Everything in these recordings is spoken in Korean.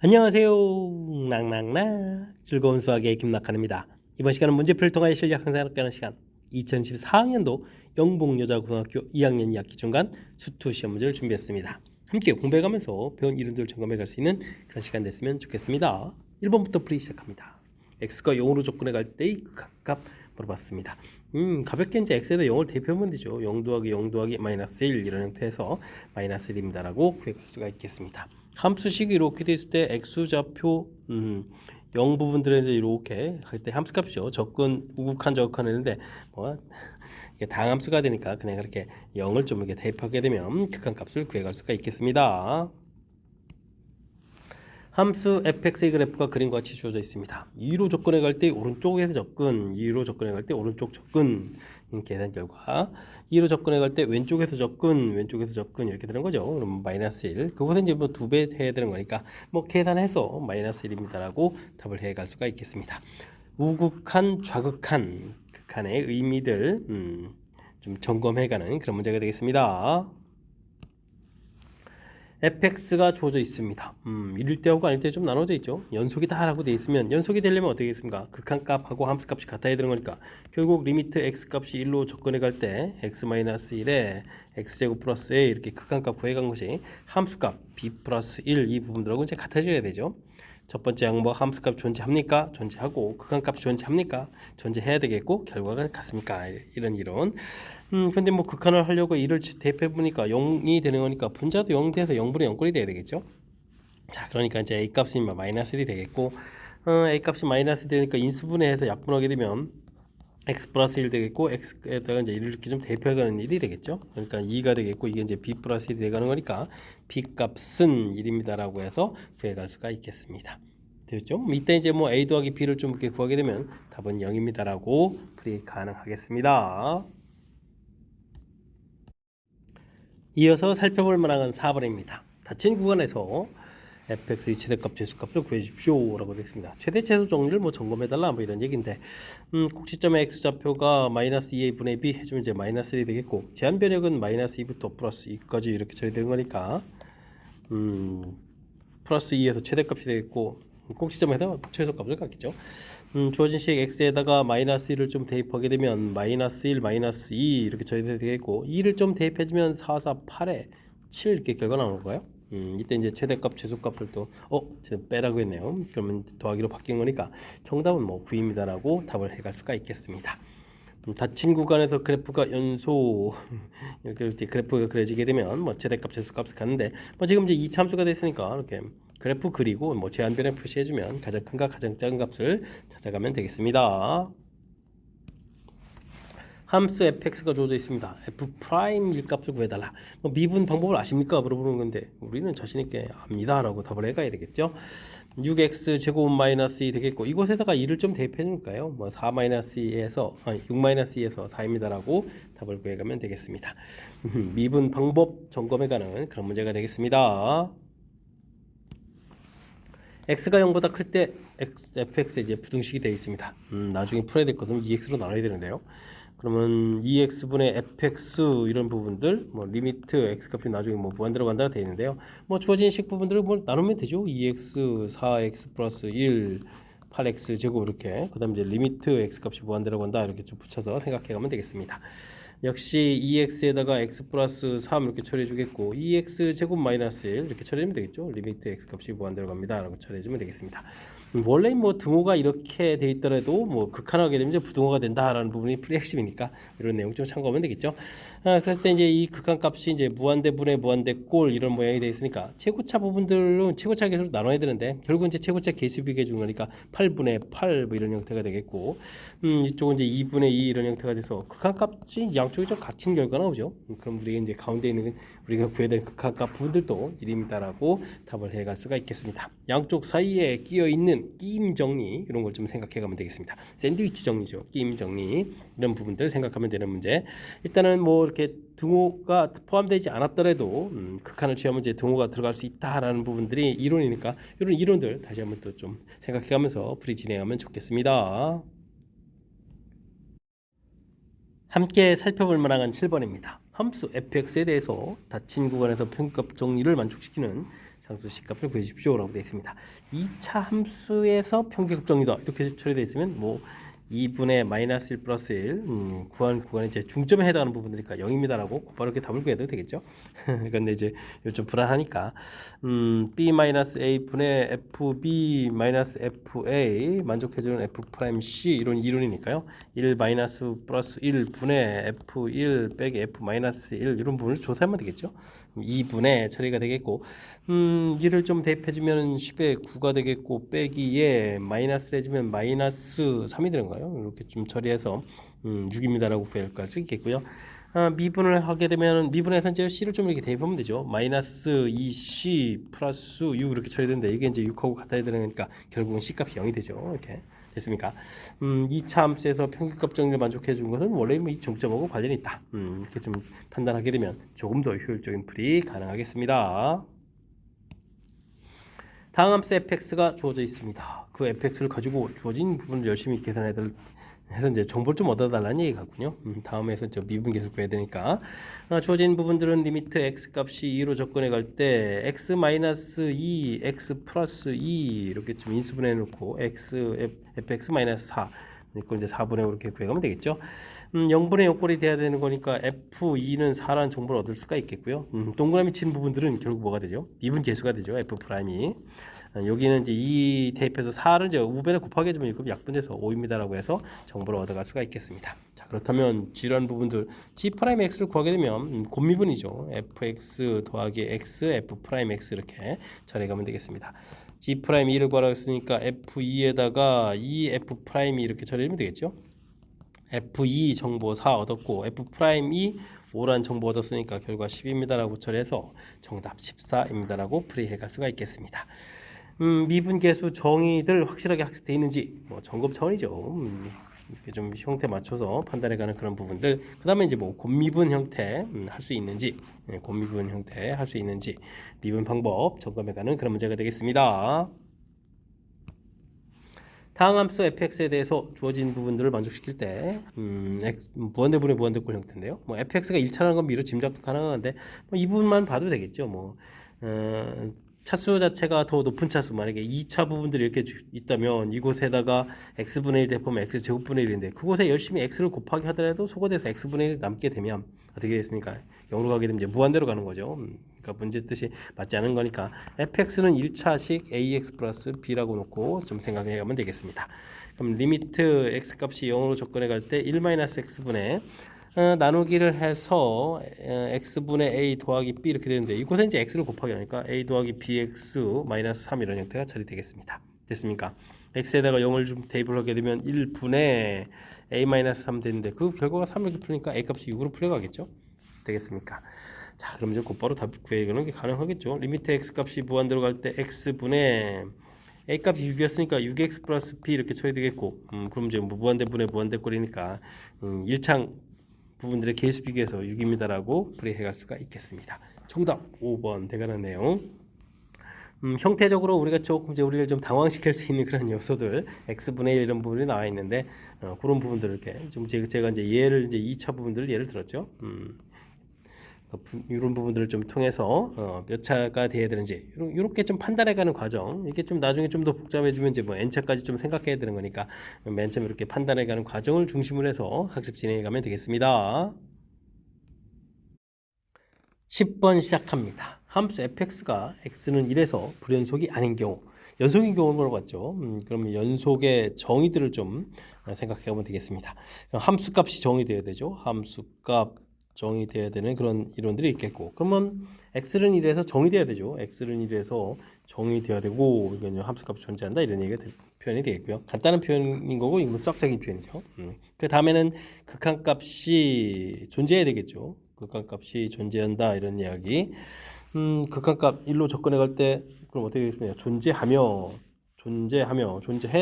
안녕하세요. 낭낭낭 즐거운 수학의 김낙한입니다. 이번 시간은 문제풀이를 통하여 실력 향상을 하는 시간 2024학년도 영봉여자고등학교 2학년 2학기 중간 수투 시험 문제를 준비했습니다. 함께 공부해가면서 배운 이론들을 점검해갈 수 있는 그런 시간 됐으면 좋겠습니다. 1번부터 풀이 시작합니다. x가 0으로 접근해 갈 때의 극한값 물어봤습니다. 가볍게 이제 x에다 0을 대표하면 되죠. 0 더하기 0 더하기 마이너스 1 이런 형태에서 마이너스 1입니다라고 구해갈 수가 있겠습니다. 함수식이 이렇게 돼 있을 때 x좌표 0 부분들에 이렇게 할 때 함수값이죠. 접근 우극한 저극한 했는데 뭐 이게 다항함수가 되니까 그냥 그렇게 0을 좀 이렇게 대입하게 되면 극한값을 구해갈 수가 있겠습니다. 함수 fx의 그래프가 그림과 같이 주어져 있습니다. 2로 접근해 갈 때 오른쪽에서 접근, 2로 접근해 갈 때 오른쪽 접근 계산 결과 2로 접근해 갈 때 왼쪽에서 접근, 왼쪽에서 접근 이렇게 되는 거죠. 그럼 마이너스 1. 그것은 이제 뭐 2배 해야 되는 거니까 뭐 계산해서 마이너스 1입니다라고 답을 해 갈 수가 있겠습니다. 우극한, 좌극한, 극한의 의미들 좀 점검해가는 그런 문제가 되겠습니다. fx가 주어져 있습니다. 일일 때하고 아닐 때 좀 나눠져 있죠. 연속이다라고 되어 있으면 연속이 되려면 어떻게 되겠습니까? 극한값하고 함수값이 같아야 되는 거니까 결국 리미트 x값이 1로 접근해 갈 때 x-1에 x제곱 플러스 a 이렇게 극한값 구해간 것이 함수값 b 플러스 1 이 부분들하고 이제 같아져야 되죠. 첫 번째 항목 함수값 존재합니까? 존재하고 극한값 존재합니까? 존재해야 되겠고 결과가 같습니까? 이런 이론. 근데 뭐 극한을 하려고 1을 대입해 보니까 0이 되는 거니까 분자도 0 돼서 0분의 0꼴이 돼야 되겠죠. 자, 그러니까 이제 a 값이 마이너스 1이 되겠고 a 값이 마이너스 되니까 인수분해해서 약분하게 되면 x 플러스 1 되겠고 x에다가 이제 1을 이렇게 좀 대표하는 일이 되겠죠. 그러니까 2가 되겠고 이게 이제 b 플러스 1이 되가는 거니까 b 값은 1입니다라고 해서 구해갈 수가 있겠습니다. 됐죠? 이때 이제 뭐 a 더하기 b를 좀 이렇게 구하게 되면 답은 0입니다라고 풀이 가능하겠습니다. 이어서 살펴볼 만한 4번입니다. 닫힌 구간에서 fx의 최대값, 최소값을 구해주십시오 라고 되어 있습니다. 최대 최소 정리를 뭐 점검해달라 뭐 이런 얘기인데 꼭지점의 x좌표가 마이너스 2의 분의 b 해주면 이제 마이너스 1이 되겠고 제한 변역은 마이너스 2부터 플러스 2까지 이렇게 처리되는 거니까 플러스 2에서 최대값이 되겠고 꼭지점에서 최소값을 갖겠죠. 주어진 식 x에다가 마이너스 1을 좀 대입하게 되면 마이너스 1, 마이너스 2 이렇게 처리되겠고 2를 좀 대입해주면 4, 4, 8에 7 이렇게 결과 나올 거예요. 이때 이제 최대값, 최소값을 또 제가 빼라고 했네요. 그러면 더하기로 바뀐 거니까 정답은 뭐 9입니다라고 답을 해갈 수가 있겠습니다. 닫힌 구간에서 그래프가 연소 이렇게 그래프가 그려지게 되면 뭐 최대값, 최소값을 갖는데 뭐 지금 이제 이참수가 됐으니까 이렇게 그래프 그리고 뭐 제한 변화 표시해주면 가장 큰과 가장 작은 값을 찾아가면 되겠습니다. 함수 fx가 주어져 있습니다. f 프라임 일값을 구해달라. 뭐 미분 방법을 아십니까? 물어보는 건데 우리는 자신 있게 압니다라고 답을 해가야 되겠죠. 6x 제곱 마이너스 2 되겠고 이곳에다가 2를 좀 대입해 줄까요? 뭐 4 마이너스 2에서 6 마이너스 2에서 4입니다라고 답을 구해가면 되겠습니다. 미분 방법 점검해가는 그런 문제가 되겠습니다. x가 0보다 클 때 fx에 이제 부등식이 되어 있습니다. 나중에 풀어야 될 것은 2x로 나눠야 되는데요. 그러면 2x분의 fx 이런 부분들 뭐 리미트 x값이 나중에 뭐 무한대로 간다 되어 있는데요. 뭐 주어진 식 부분들을 뭐 나누면 되죠. 2x 4x 플러스 1 8x 제곱 이렇게 그다음 이제 리미트 x값이 무한대로 간다 이렇게 좀 붙여서 생각해 가면 되겠습니다. 역시 2x에다가 x 플러스 3 이렇게 처리해 주겠고 2x 제곱 마이너스 1 이렇게 처리하면 되겠죠. 리미트 x값이 무한대로 갑니다 라고 처리해 주면 되겠습니다. 원래 뭐 등호가 이렇게 돼 있더라도 뭐 극한하게 되면 이제 부등호가 된다라는 부분이 풀이 핵심이니까 이런 내용 좀 참고하면 되겠죠. 그랬을 때 이제 이 극한값이 이제 무한대분의 무한대꼴 이런 모양이 되어 있으니까 최고차 부분들은 최고차 계수로 나눠야 되는데 결국 이제 최고차 계수 비교해 준 거니까 8분의 8 뭐 이런 형태가 되겠고 이쪽은 이제 2분의 2 이런 형태가 돼서 극한값이 양쪽이 좀 같은 결과가 나오죠. 그럼 우리가 이제 가운데 있는 우리가 구해야 될 극한값 부분들도 1입니다라고 답을 해갈 수가 있겠습니다. 양쪽 사이에 끼어 있는 끼임 정리 이런 걸 좀 생각해 가면 되겠습니다. 샌드위치 정리죠. 끼임 정리 이런 부분들 생각하면 되는 문제. 일단은 뭐 이렇게 등호가 포함되지 않았더라도 극한을 취하면 이제 등호가 들어갈 수 있다라는 부분들이 이론이니까 이런 이론들 다시 한번 또 좀 생각해 가면서 풀이 진행하면 좋겠습니다. 함께 살펴볼 만한 7번입니다. 함수 fx에 대해서 닫힌 구간에서 평균값 정리를 만족시키는 상수식값을 구해 주십시오라고 되어 있습니다. 2차 함수에서 평균값 정리다 이렇게 처리되어 있으면 뭐 2분의 마이너스 1 플러스 1 구한 구간의 이제 중점에 해당하는 부분이니까 0입니다라고 바로 이렇게 답을 구해도 되겠죠. 근데 이제 좀 불안하니까 b 마이너스 a 분의 fb 마이너스 fa 만족해주는 f 프라임 c 이런 이론이니까요. 1 마이너스 플러스 1 분의 f1 빼기 f 마이너스 1 이런 부분을 조사하면 되겠죠. 2분의 처리가 되겠고 1을 좀 대입해주면 10의 9가 되겠고 빼기에 마이너스를 해주면 마이너스 3이 되는 거예요. 이렇게 좀 처리해서 6입니다라고 구할 수 있겠고요. 미분을 하게 되면 미분해서 이제 c를 좀 이렇게 대입하면 되죠. 마이너스 2c 플러스 6 이렇게 처리되는데 이게 이제 6하고 같아야 되는 거니까 결국은 c 값이 0이 되죠. 이렇게 됐습니까? 2차 함수에서 평균값 정리를 만족해 준 것은 원래 뭐 이 중점하고 관련이 있다. 이렇게 좀 판단하게 되면 조금 더 효율적인 풀이 가능하겠습니다. 다음 함수 fx가 주어져 있습니다. 그 fx를 가지고 주어진 부분을 열심히 계산해서 이제 정보를 좀 얻어달라는 얘기 같군요. 다음에서 저 미분 계속 구해야 되니까 주어진 부분들은 리미트 x 값이 2로 접근해 갈 때 x 마이너스 2, x 플러스 2 이렇게 좀 인수분해 놓고 x fx 마이너스 4 이거 이제 4분의 5 이렇게 구해가면 되겠죠. 0분의 0꼴이 돼야 되는 거니까 f2는 4라는 정보를 얻을 수가 있겠고요. 동그라미 치는 부분들은 결국 뭐가 되죠? 미분 계수가 되죠. f 프라임이 여기는 이제 2 대입해서 4를 이제 우변에 곱하게 해주면 이거 약분돼서 5입니다라고 해서 정보를 얻어갈 수가 있겠습니다. 자, 그렇다면 지란 부분들 g 프라임 x를 구하게 되면 곱미분이죠. fx 더하기 x f 프라임 x 이렇게 처리해가면 되겠습니다. g 프라임 2를 구하라고 했으니까 f2에다가 2f 프라임이 이렇게 처리하면 되겠죠. f2 정보 4 얻었고 f 프라임 2 5란 정보 얻었으니까 결과 10입니다라고 처리해서 정답 14입니다라고 풀이해갈 수가 있겠습니다. 미분 계수 정의들 확실하게 학습되어 있는지 뭐 점검 차원이죠. 이렇게 좀 형태 맞춰서 판단해가는 그런 부분들. 그 다음에 이제 뭐 곱미분 형태 할 수 있는지, 곱미분 형태 할 수 있는지 미분 방법 점검해가는 그런 문제가 되겠습니다. 다음 함수 fx에 대해서 주어진 부분들을 만족시킬 때 무한대분의 무한대꼴 형태인데요. 뭐 fx가 1차라는 건 미리 짐작도 가능한데 뭐 이 부분만 봐도 되겠죠. 뭐 차수 자체가 더 높은 차수 만약에 2차 부분들이 이렇게 있다면 이곳에다가 x분의 1 대입하면 x제곱분의 1인데 그곳에 열심히 x를 곱하기 하더라도 소거돼서 x분의 1 남게 되면 어떻게 됐습니까? 0으로 가게 되면 이제 무한대로 가는 거죠. 그러니까 문제 뜻이 맞지 않은 거니까 fx는 1차식 ax 플러스 b라고 놓고 좀 생각해 가면 되겠습니다. 그럼 리미트 x 값이 0으로 접근해 갈 때 1-x분의 나누기를 해서 x분의 a 더하기 b 이렇게 되는데 이곳에 이제 x를 곱하기 하니까 a 더하기 bx 마이너스 3 이런 형태가 처리되겠습니다. 됐습니까? x에다가 0을 좀 대입을 하게 되면 1분의 a 마이너스 3 되는데 그 결과가 3 이렇게 풀리니까 a 값이 6으로 풀려가겠죠? 되겠습니까? 자, 그럼 이제 곧바로 답 구해가는 게 가능하겠죠? 리미트 x 값이 무한대로 갈 때 x분의 a 값이 6이었으니까 6x 플러스 b 이렇게 처리되겠고 그럼 이제 무한대분의 무한대꼴이니까 1창 부분들의 계수 비교해서 6입니다라고 풀이해갈 수가 있겠습니다. 정답 5번 대관한 내용. 형태적으로 우리가 조금 이제 우리를 좀 당황시킬 수 있는 그런 요소들 x분의 1 이런 부분이 나와 있는데 그런 부분들을 이렇게 좀 제가 이제 예를 이제 2차 부분들을 예를 들었죠. 이런 부분들을 좀 통해서 몇 차가 돼야 되는지 이렇게 좀 판단해가는 과정 이게 좀 나중에 좀 더 복잡해지면 이제 뭐 n차까지 좀 생각해야 되는 거니까 맨 처음 이렇게 판단해가는 과정을 중심으로 해서 학습 진행해가면 되겠습니다. 10번 시작합니다. 함수 fx가 x는 1에서 불연속이 아닌 경우 연속인 경우를 물어봤죠. 그러면 연속의 정의들을 좀 생각해보면 되겠습니다. 함수값이 정의되어야 되죠. 함수값 정의되어야 되는 그런 이론들이 있겠고 그러면 x는 1에서 정의되어야 되죠. x는 1에서 정의되어야 되고 이건 함수값이 존재한다 이런 얘기가 표현이 되겠고요. 간단한 표현인 거고 이건 수학적인 표현이죠. 그 다음에는 극한값이 존재해야 되겠죠. 극한값이 존재한다 이런 이야기. 극한값 1로 접근해 갈 때 그럼 어떻게 되겠습니까? 존재해야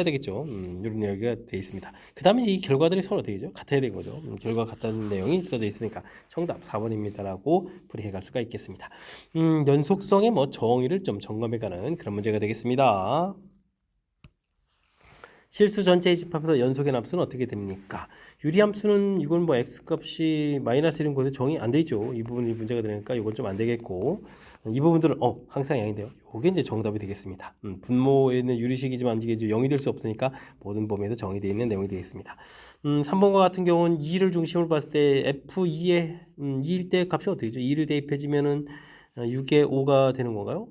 되겠죠. 이런 이야기가 되어 있습니다. 그 다음에 이 결과들이 서로 어떻게 되죠? 같아야 되는 거죠. 결과 같다는 내용이 써져 있으니까 정답 4번입니다라고 풀이해 갈 수가 있겠습니다. 연속성의 뭐 정의를 좀 점검해 가는 그런 문제가 되겠습니다. 실수 전체의 집합에서 연속의 함수는 어떻게 됩니까? 유리함수는 이건 뭐 x값이 마이너스 1인 곳에 정의 안 되죠. 이 부분이 문제가 되니까 이건 좀 안 되겠고, 이 부분들은 항상 0인데요. 이게 이제 정답이 되겠습니다. 분모에 있는 유리식이지만 이게 이제 0이 될 수 없으니까 모든 범위에서 정의되어 있는 내용이 되겠습니다. 3번과 같은 경우는 2를 중심으로 봤을 때 f2의 2일 때 값이 어떻게 되죠? 2를 대입해주면은 6에 5가 되는 건가요?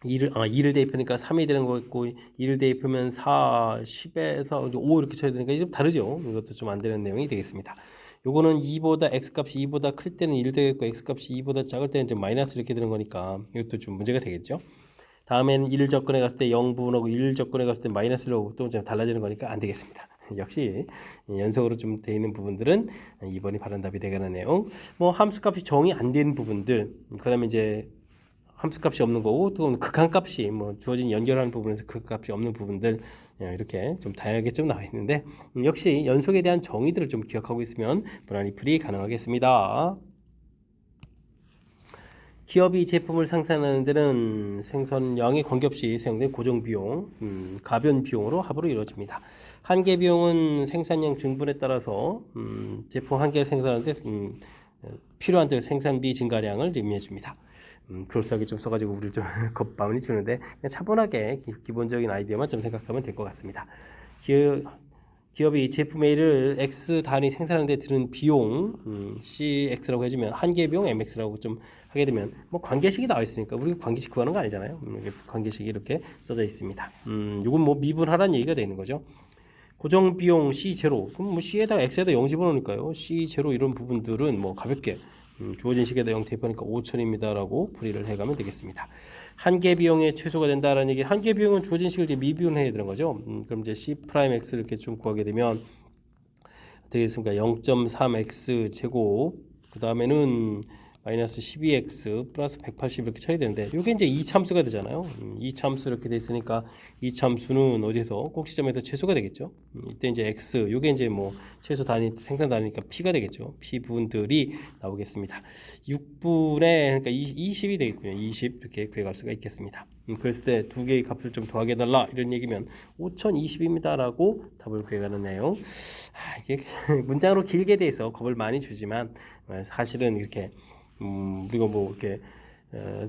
2를 대입하니까 3이 되는 거고 2를 대입하면 4, 10에서 5 이렇게 쳐야 되니까 좀 다르죠. 이것도 좀 안 되는 내용이 되겠습니다. 요거는 2보다 x값이 2보다 클 때는 1 되겠고 x값이 2보다 작을 때는 좀 마이너스 이렇게 되는 거니까 이것도 좀 문제가 되겠죠. 다음에는 1 접근해 갔을 때 0 부분하고 1 접근해 갔을 때 마이너스로 또 좀 달라지는 거니까 안 되겠습니다. 역시 연속으로 좀 되어 있는 부분들은 2번이 바른 답이 되는 내용. 뭐 함수값이 정의 안 되는 부분들, 그다음에 이제 함수값이 없는 거고 또 극한값이 뭐 주어진 연결하는 부분에서 극값이 없는 부분들 이렇게 좀 다양하게 좀 나와 있는데 역시 연속에 대한 정의들을 좀 기억하고 있으면 무난히 풀이 가능하겠습니다. 기업이 제품을 생산하는 데는 생산량이 관계없이 사용된 고정비용, 가변비용으로 합으로 이루어집니다. 한계비용은 생산량 증분에 따라서 제품 한 개를 생산하는데 필요한 데 생산비 증가량을 의미해 줍니다. 그럴싸하게 좀 써가지고 우리를 좀 겁 많이 주는데 그냥 차분하게 기본적인 아이디어만 좀 생각하면 될 것 같습니다. 기업이 제품 A를 X 단위 생산하는 데 드는 비용 CX라고 해주면 한계 비용 MX라고 좀 하게 되면 뭐 관계식이 나와 있으니까 우리가 관계식 구하는 거 아니잖아요. 관계식이 이렇게 써져 있습니다. 이건 뭐 미분하라는 얘기가 되는 거죠. 고정 비용 C0 그럼 뭐 C에다가 X에다 0 집어넣으니까요. C0 이런 부분들은 뭐 가볍게 주어진 식에다 0 대입하니까 5천입니다 라고 풀이를 해가면 되겠습니다. 한계 비용의 최소가 된다라는 얘기, 한계 비용은 주어진 식을 이제 미분해야 되는 거죠. 그럼 이제 C'(X를 이렇게 좀 구하게 되면 어떻게 됐습니까? 0.3x 제곱 그 다음에는 마이너스 12x 플러스 180 이렇게 처리 되는데 이게 이제 이참수가 되잖아요. 이참수 이렇게 돼 있으니까 이참수는 어디서 꼭지점에서 최소가 되겠죠. 이때 이제 x 이게 이제 뭐 최소 단위 생산 단위니까 p가 되겠죠. p 부분들이 나오겠습니다. 6분의 그러니까 20이 되겠군요. 20 이렇게 구해갈 수가 있겠습니다. 그랬을 때 두 개의 값을 좀 더하게 해달라 이런 얘기면 5020입니다라고 답을 구해가는 내용. 이게 문장으로 길게 돼 있어 겁을 많이 주지만 사실은 이렇게 우리가 뭐 이렇게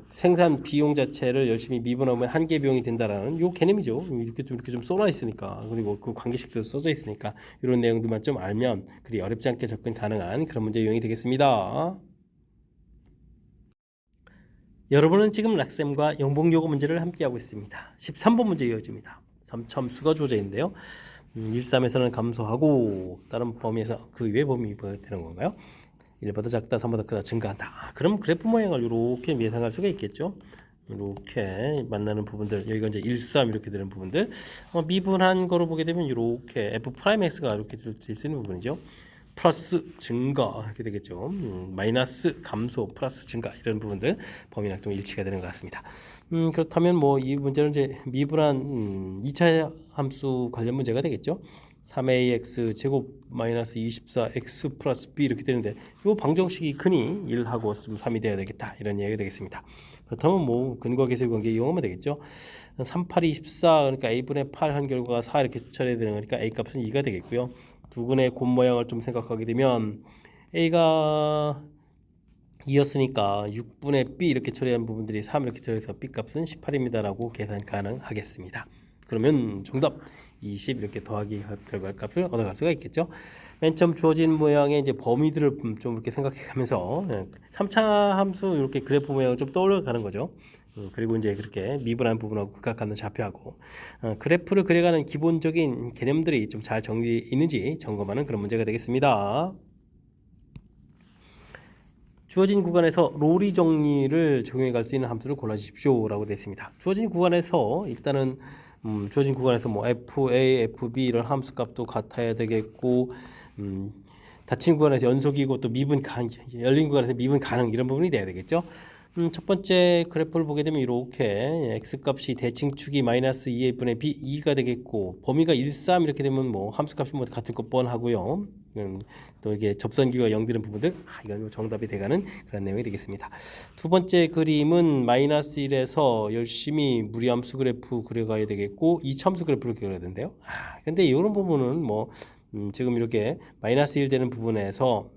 생산 비용 자체를 열심히 미분하면 한계 비용이 된다라는 요 개념이죠. 이렇게 좀 써놔 있으니까 그리고 그 관계식도 써져 있으니까 이런 내용들만 좀 알면 그리 어렵지 않게 접근 가능한 그런 문제 유형이 되겠습니다. 여러분은 지금 락셈과 영봉요거 문제를 함께 하고 있습니다. 13번 문제 이어집니다. 3참수가 주어져 있는데요. 1,3에서는 감소하고 다른 범위에서 그 이외의 범위 되는 건가요? 1보다 작다, 3보다 크다, 증가한다. 그럼 그래프 모양을 이렇게 예상할 수가 있겠죠. 이렇게 만나는 부분들, 여기가 이제 1, 3 이렇게 되는 부분들, 미분한 거로 보게 되면 이렇게 f'(x가 이렇게 될 수 있는 부분이죠. 플러스 증가 이렇게 되겠죠. 마이너스 감소 플러스 증가 이런 부분들 범위랑 좀 일치가 되는 것 같습니다. 그렇다면 뭐 이 문제는 이제 미분한 2차 함수 관련 문제가 되겠죠. 3ax 제곱 마이너스 24x 플러스 b 이렇게 되는데 이 방정식이 근이 1하고 3이 돼야 되겠다 이런 얘기가 되겠습니다. 그렇다면 뭐 근과 계수의 관계 이용하면 되겠죠. 3, 8, 24 그러니까 a분의 8 한 결과가 4 이렇게 처리해야 되는 거니까 a 값은 2가 되겠고요. 두근의 곱 모양을 좀 생각하게 되면 a가 2였으니까 6분의 b 이렇게 처리한 부분들이 3 이렇게 처리해서 b 값은 18입니다 라고 계산 가능하겠습니다. 그러면 정답 20 이렇게 더하기 결과값을 얻어갈 수가 있겠죠. 맨 처음 주어진 모양의 이제 범위들을 좀 이렇게 생각해가면서 3차 함수 이렇게 그래프 모양을 좀 떠올려가는 거죠. 그리고 이제 그렇게 미분한 부분하고 극각하는 좌표하고 그래프를 그려가는 기본적인 개념들이 좀 잘 정리 있는지 점검하는 그런 문제가 되겠습니다. 주어진 구간에서 로리 정리를 적용해 갈 수 있는 함수를 골라주십시오 라고 되어 있습니다. 주어진 구간에서 일단은 주어진 구간에서 뭐 FA, FB 이런 함수 값도 같아야 되겠고 닫힌 구간에서 연속이고 또 미분 열린 구간에서 미분 가능 이런 부분이 돼야 되겠죠. 첫 번째 그래프를 보게 되면 이렇게 x값이 대칭축이 마이너스 2a 분의 b 2가 되겠고 범위가 1, 3 이렇게 되면 뭐 함수값이 뭐 같을 것 뻔하고요. 또 이게 접선기가 0 되는 부분들 이건 정답이 돼가는 그런 내용이 되겠습니다. 두 번째 그림은 마이너스 1에서 열심히 무리함수 그래프 그려가야 되겠고 이차함수 그래프를 그려야 되는데요. 근데 이런 부분은 뭐 지금 이렇게 마이너스 1 되는 부분에서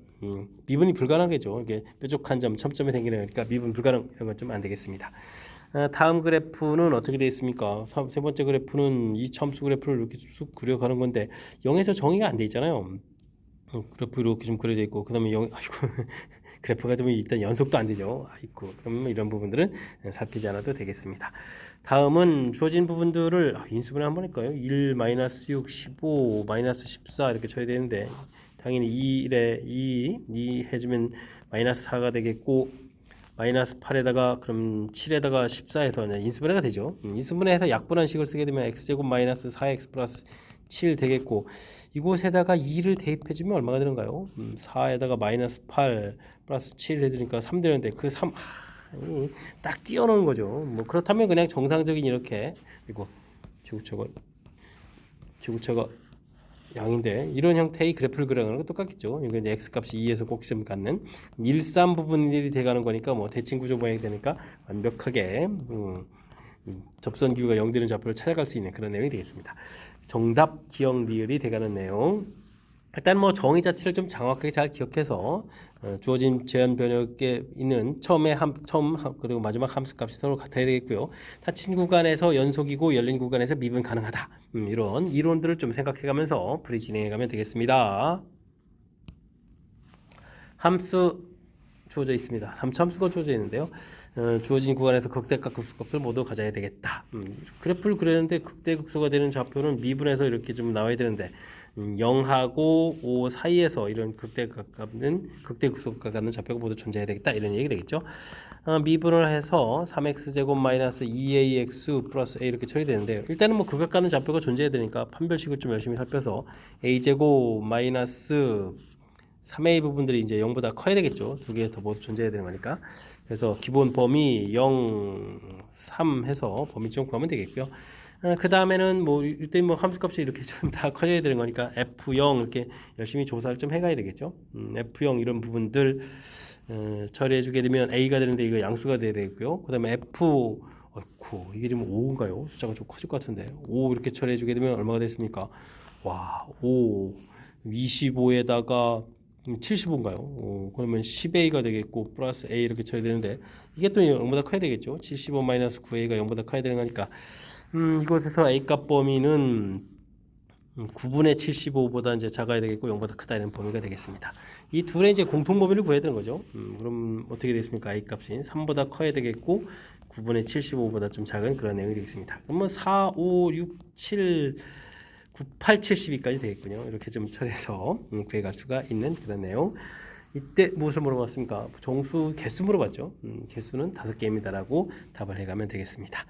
미분이 불가능하겠죠. 이게 뾰족한 점, 첨점이 생기니까 미분 불가능 이런 건 좀 안 되겠습니다. 다음 그래프는 어떻게 되어 있습니까? 세 번째 그래프는 이차함수 그래프를 이렇게 쑥 그려가는 건데 0에서 정의가 안 돼 있잖아요. 그래프 이렇게 좀 그려져 있고 그다음에 아이고 그래프가 좀 일단 연속도 안 되죠. 아이고 그럼 이런 부분들은 살피지 않아도 되겠습니다. 다음은 주어진 부분들을 인수분해 한번 할까요? 1 마이너스 6 15 마이너스 14 이렇게 쳐야 되는데 당연히 2 해주면 마이너스 4가 되겠고 마이너스 8에다가 그럼 7에다가 14해서 인수분해가 되죠. 인수분해해서 약분한식을 쓰게 되면 x제곱 마이너스 4x 플러스 7 되겠고 이곳에다가 2를 대입해주면 얼마가 되는가요? 4에다가 마이너스 8 플러스 7 해주니까 3 되는데 그 3 딱 띄워놓은 거죠. 뭐 그렇다면 그냥 정상적인 이렇게 그리고 지구처가 양인데 이런 형태의 그래프를 그려가는 건 똑같겠죠. 이건 이제 x값이 2에서 꼭지점 갖는 일산 부분들이 돼가는 거니까 뭐 대칭 구조 모양이 되니까 완벽하게 접선 기호가 0 되는 좌표를 찾아갈 수 있는 그런 내용이 되겠습니다. 정답 기억 리을이 돼가는 내용. 일단 뭐 정의 자체를 좀 정확하게 잘 기억해서 주어진 제한 변역에 있는 처음 그리고 마지막 함수값이 서로 같아야 되겠고요. 닫힌 구간에서 연속이고 열린 구간에서 미분 가능하다. 이런 이론들을 좀 생각해가면서 풀이 진행해가면 되겠습니다. 함수 주어져 있습니다. 3차함수가 주어져 있는데요. 주어진 구간에서 극대값 극소값을 모두 가져야 되겠다. 그래프를 그렸는데 극대극소가 되는 좌표는 미분에서 이렇게 좀 나와야 되는데 0하고 5 사이에서 이런 극대극소가 갖는 좌표가 모두 존재해야 되겠다 이런 얘기 되겠죠. 미분을 해서 3x제곱 마이너스 2ax 플러스 a 이렇게 처리되는데요. 일단은 뭐 극각 갖는 좌표가 존재해야 되니까 판별식을 좀 열심히 살펴서 a제곱 마이너스 3a 부분들이 이제 0보다 커야 되겠죠. 두 개 더 모두 존재해야 되는 거니까. 그래서 기본 범위 0, 3 해서 범위 좀 구하면 되겠고요. 그 다음에는 뭐 이때 뭐 함수값이 이렇게 좀 다 커져야 되는 거니까 F0 이렇게 열심히 조사를 좀 해가야 되겠죠. F0 이런 부분들 처리해주게 되면 A가 되는데 이거 양수가 돼야 되고요. 그 다음에 F 어이쿠 이게 지금 5인가요? 숫자가 좀 커질 것 같은데 5 이렇게 처리해주게 되면 얼마가 됐습니까? 와 5 25에다가 75인가요? 그러면 10a가 되겠고 플러스 a 이렇게 쳐야 되는데 이게 또 0보다 커야 되겠죠. 75 마이너스 9a가 0보다 커야 되는 거니까 이곳에서 a값 범위는 9분의 75보다 이제 작아야 되겠고 0보다 크다 이런 범위가 되겠습니다. 이 둘의 이제 공통 범위를 구해야 되는 거죠. 그럼 어떻게 되겠습니까? a 값이 3보다 커야 되겠고 9분의 75보다 좀 작은 그런 내용이 되겠습니다. 그러면 4, 5, 6, 7 98, 72까지 되겠군요. 이렇게 좀 처리해서 구해갈 수가 있는 그런 내용. 이때 무엇을 물어봤습니까? 정수 개수 물어봤죠. 개수는 5개입니다라고 답을 해가면 되겠습니다.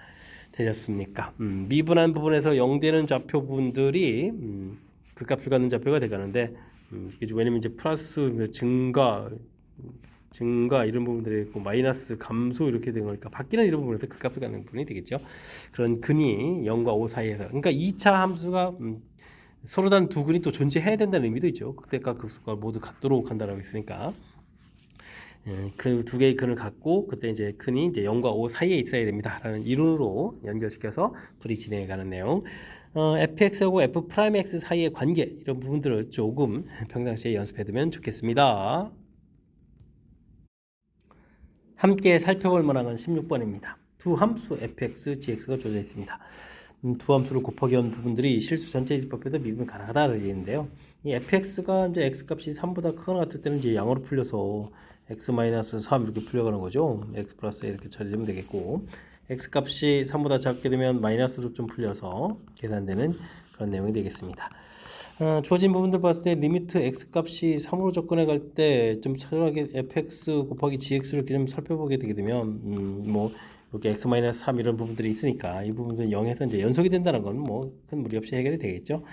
되셨습니까? 미분한 부분에서 0 되는 좌표분들이 그 값을 갖는 좌표가 돼가는데 왜냐면 이제 플러스 증가 이런 부분들이 있고 마이너스 감소 이렇게 된 거니까 바뀌는 이런 부분에서 그 값을 갖는 부분이 되겠죠. 그런 근이 0과 5 사이에서 그러니까 2차 함수가 서로 다른 두 근이 또 존재해야 된다는 의미도 있죠. 극대값 극소값 모두 같도록 한다라고 했으니까 그 두 개의 근을 갖고 그때 이제 근이 이제 0과 5 사이에 있어야 됩니다라는 이론으로 연결시켜서 풀이 진행해가는 내용. fx하고 f'x 사이의 관계 이런 부분들을 조금 평상시에 연습해두면 좋겠습니다. 함께 살펴볼 만한 건 16번입니다. 두 함수 fx, gx가 주어져 있습니다. 두 함수를 곱하기 한 부분들이 실수 전체 집합에도 미분 가능하다는 얘기인데요. 이 fx가 이제 x값이 3보다 크거나 같을 때는 이제 양으로 풀려서 x-3 이렇게 풀려가는 거죠. x 플러스 이렇게 처리되면 되겠고 x값이 3보다 작게 되면 마이너스로 좀 풀려서 계산되는 그런 내용이 되겠습니다. 주어진 부분들 봤을 때 리미트 x값이 3으로 접근해 갈 때 좀 차분하게 fx 곱하기 gx를 이렇게 좀 살펴보게 되게 되면 뭐 이렇게 x-3 이런 부분들이 있으니까 이 부분들은 0에서 이제 연속이 된다는 건 뭐 큰 무리 없이 해결이 되겠죠.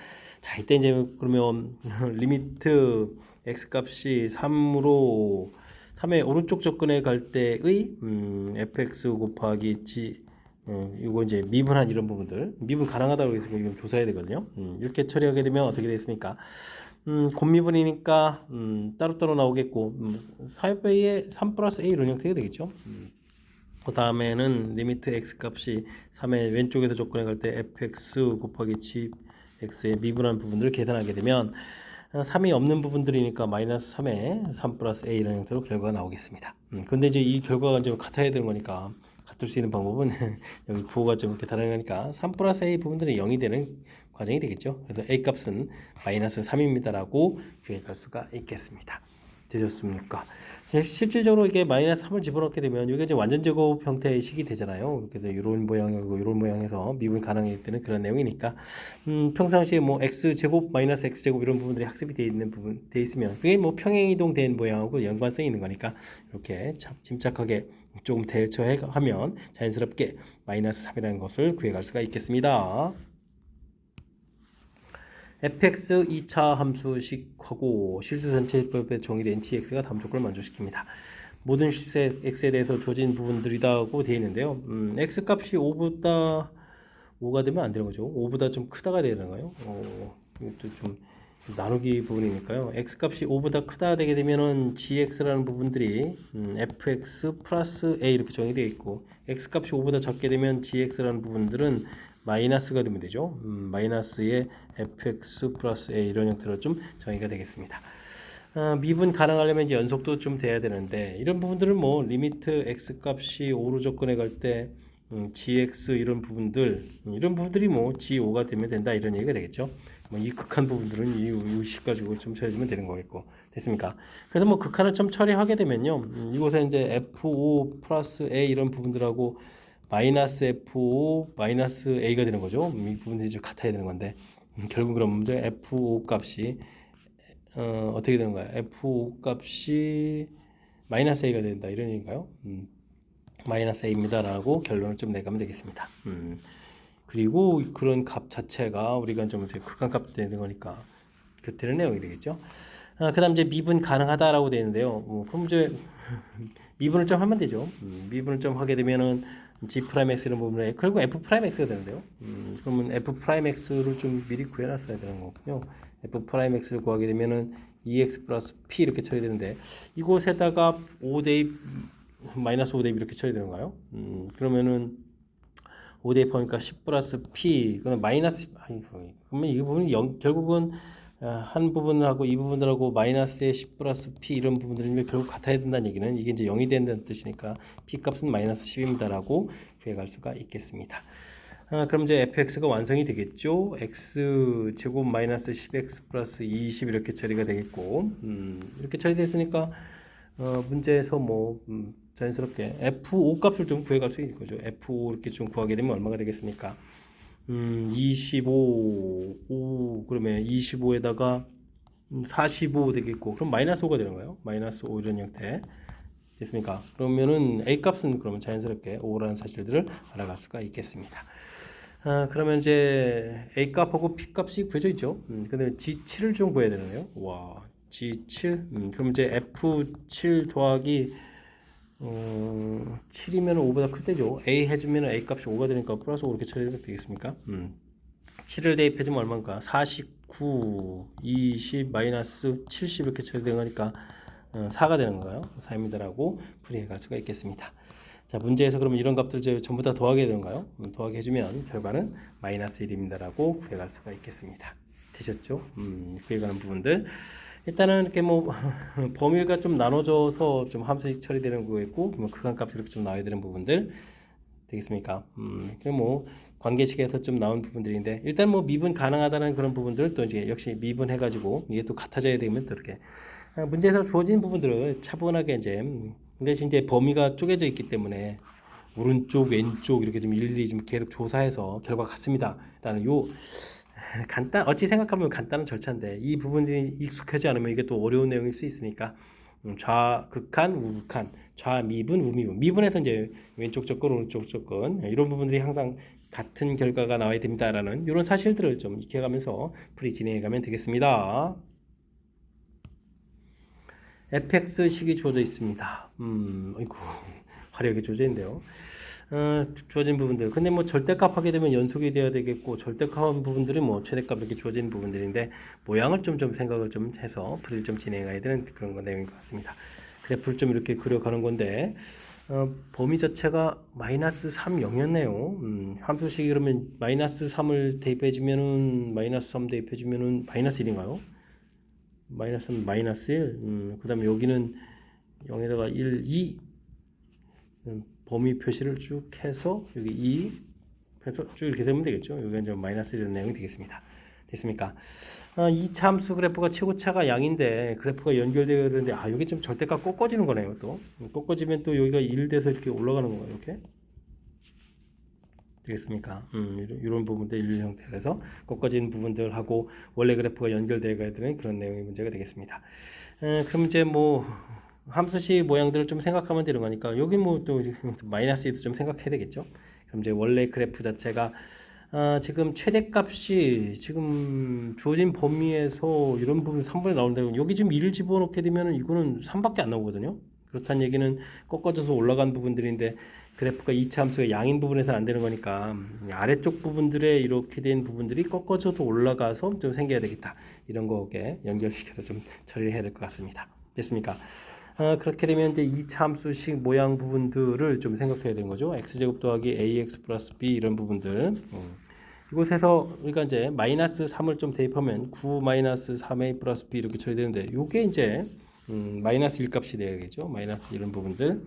자, 이때 이제 그러면 리미트 x값이 3으로 3의 오른쪽 접근에 갈 때의 fx 곱하기 g 이거 이제 미분한 이런 부분들 미분 가능하다고 해서 이건 조사해야 되거든요. 이렇게 처리하게 되면 어떻게 되겠습니까? 곱미분이니까 따로따로 나오겠고 사이에 3 플러스 a 이런 형태가 되겠죠. 그 다음에는 리미트 x 값이 3의 왼쪽에서 조건에 갈 때 fx 곱하기 g x의 미분한 부분들을 계산하게 되면 3이 없는 부분들이니까 마이너스 3에 3 플러스 a 이런 형태로 결과가 나오겠습니다. 근데 이제 이 결과가 좀 같아야 되는 거니까 같을 수 있는 방법은 여기 부호가 좀 이렇게 다른 거니까 3 플러스 a 부분들이 0이 되는 과정이 되겠죠. 그래서 a 값은 마이너스 3입니다라고 구해갈 수가 있겠습니다. 되셨습니까? 실질적으로 이게 마이너스 3을 집어넣게 되면 이게 이제 완전 제곱 형태의 식이 되잖아요. 그래서 이런 모양이고 이런 모양에서 미분 가능할 때는 그런 내용이니까 평상시에 뭐 x 제곱 마이너스 x 제곱 이런 부분들이 학습이 되어 있는 부분 돼 있으면 그게 뭐 평행이동 된 모양하고 연관성이 있는 거니까 이렇게 참 침착하게 조금 대처하면 자연스럽게 마이너스 3이라는 것을 구해갈 수가 있겠습니다. fx 2차 함수식하고 실수 전체법에 정의된 gx가 다음 조건을 만족시킵니다. 모든 실수 x에 대해서 주어진 부분들이다고 되어 있는데요. x 값이 5보다 5가 되면 안 되는 거죠. 5보다 좀 크다가 되는 거예요. 이것도 좀 나누기 부분이니까요. x 값이 5보다 크다 되게 되면은 gx라는 부분들이 fx 플러스 a 이렇게 정의되어 있고 x 값이 5보다 작게 되면 gx라는 부분들은 마이너스가 되면 되죠. 마이너스의 fx 플러스 a 이런 형태로 좀 정의가 되겠습니다. 미분 가능하려면 이제 연속도 좀 돼야 되는데 이런 부분들은 뭐 리미트 x 값이 5로 접근해 갈 때 gx 이런 부분들 이런 부분들이 뭐 g5가 되면 된다 이런 얘기가 되겠죠. 뭐 이 극한 부분들은 이 식 가지고 좀 처리해주면 되는 거겠고 됐습니까? 그래서 뭐 극한을 좀 처리하게 되면요 이곳에 이제 f5 플러스 a 이런 부분들하고 마이너스 f5 마이너스 a가 되는 거죠. 이 부분들이 좀 같아야 되는 건데 결국 그럼 문제 f5 값이 어떻게 되는 거야? f5 값이 마이너스 a가 된다 이런 얘기인가요? 마이너스 a입니다라고 결론을 좀 내가면 되겠습니다. 그리고 그런 값 자체가 우리가 좀 극한값 되는 거니까 그렇게 되는 내용이 되겠죠. 그다음 이제 미분 가능하다라고 되어 있는데요. 그럼 이제 미분을 좀 하면 되죠. 미분을 좀 하게 되면은 g 프라임 x 이런 부분에 결국 f 프라임 x가 되는데요. 그러면 f 프라임 x를 좀 미리 구해놨어야 되는 거군요. f 프라임 x를 구하게 되면은 2x 플러스 p 이렇게 처리되는데 이곳에다가 5대입 마이너스 5대입 이렇게 처리되는가요? 그러면은 5대입 하니까 10 플러스 p 그건 마이너스 그러면 이 부분이 결국은 한 부분하고 이 부분들하고 마이너스의 10 플러스 p 이런 부분들이 결국 같아야 된다는 얘기는 이게 이제 0이 된다는 뜻이니까 p 값은 마이너스 10입니다라고 구해갈 수가 있겠습니다. 그럼 이제 fx가 완성이 되겠죠. x 제곱 마이너스 10x 플러스 20 이렇게 처리가 되겠고 이렇게 처리됐으니까 문제에서 뭐 자연스럽게 f5 값을 좀 구해갈 수 있는 거죠. f5 이렇게 좀 구하게 되면 얼마가 되겠습니까? 25 그러면 25에다가 45 되겠고 그럼 마이너스 5가 되는 거예요. 마이너스 5 이런 형태 됐습니까? 그러면은 a 값은 그러면 자연스럽게 5라는 사실들을 알아갈 수가 있겠습니다. 그러면 이제 a 값하고 p 값이 구해져 있죠. 근데 g7을 좀 구해야 되네요. 와 g7 그럼 이제 f7 더하기 7이면 5보다 클 때죠. a 해주면 a 값이 5가 되니까 플러스 5 이렇게 처리하면 되겠습니까? 7을 대입해주면 얼마인가? 49, 20, 마이너스 70 이렇게 처리되는 거니까 4가 되는 거예요. 4입니다라고 풀이해 갈 수가 있겠습니다. 자, 문제에서 그러면 이런 값들 전부 다 더하게 되는가요? 더하게 해주면 결과는 마이너스 1입니다라고 구해갈 수가 있겠습니다. 되셨죠? 구해가는 부분들. 일단은 이렇게 뭐 범위가 좀 나눠져서 좀 함수식 처리되는 거겠고 뭐 극한값이 이렇게 좀 나와야 되는 부분들 되겠습니까? 그럼 뭐 관계식에서 좀 나온 부분들인데 일단 뭐 미분 가능하다는 그런 부분들 또 이제 역시 미분해가지고 이게 또 같아져야 되면 또 이렇게 문제에서 주어진 부분들을 차분하게 이제 대신 이제 범위가 쪼개져 있기 때문에 오른쪽 왼쪽 이렇게 좀 일일이 좀 계속 조사해서 결과 같습니다라는 요 어찌 생각하면 간단한 절차인데 이 부분이 익숙하지 않으면 이게 또 어려운 내용일 수 있으니까 좌극한, 우극한, 좌미분, 우미분 미분에서 이제 왼쪽 접근, 오른쪽 접근 이런 부분들이 항상 같은 결과가 나와야 됩니다라는 이런 사실들을 좀 익혀가면서 풀이 진행해가면 되겠습니다. fx식이 주어져 있습니다. 아이고, 화려하게 주어져 있는데요. 주어진 부분들. 근데 뭐 절대값 하게 되면 연속이 되어야 되겠고, 절대값한 부분들이 뭐 최대값 이렇게 주어진 부분들인데, 모양을 좀 생각을 좀 해서 풀이를 좀 진행해야 되는 그런 내용인 것 같습니다. 그래프를 좀 이렇게 그려가는 건데, 범위 자체가 마이너스 3, 0이었네요. 함수식이 그러면 마이너스 3을 대입해주면은, 마이너스 3 대입해주면은 마이너스 1인가요? 마이너스 3, 마이너스 1. 그 다음에 여기는 0에다가 1, 2. 범위 표시를 쭉 해서 여기 2 해서 쭉 이렇게 되면 되겠죠. 여기가 이제 마이너스 1이라는 내용이 되겠습니다. 됐습니까? 2차 함수 그래프가 최고차가 양인데 그래프가 연결되어 있는데 여기 좀 절대값 꺾어지는 거네요. 또 꺾어지면 또 여기가 1 돼서 이렇게 올라가는 거예요. 이렇게 되겠습니까? 이런 부분들 일 형태에서 꺾어지는 부분들하고 원래 그래프가 연결되어 가야 되는 그런 내용의 문제가 되겠습니다. 그럼 이제 뭐 함수식 모양들을 좀 생각하면 되는 거니까 여기 뭐 또 마이너스 2도 좀 생각해야 되겠죠. 그럼 이제 원래 그래프 자체가 지금 최대값이 지금 주어진 범위에서 이런 부분 3분의 나오는데 여기 지금 1을 집어넣게 되면 이거는 3밖에 안 나오거든요. 그렇다는 얘기는 꺾어져서 올라간 부분들인데 그래프가 2차 함수가 양인 부분에서 안 되는 거니까 아래쪽 부분들에 이렇게 된 부분들이 꺾어져서 올라가서 좀 생겨야 되겠다. 이런 거에 연결시켜서 좀 처리를 해야 될 것 같습니다. 됐습니까? 그렇게 되면 이제 2차 함수식 모양 부분들을 좀 생각해야 되는 거죠. x제곱 더하기 ax 플러스 b 이런 부분들. 이곳에서 우리가 이제 마이너스 3을 좀 대입하면 9 마이너스 3a 플러스 b 이렇게 처리되는데 요게 이제 마이너스 1값이 되야겠죠. 마이너스 이런 부분들.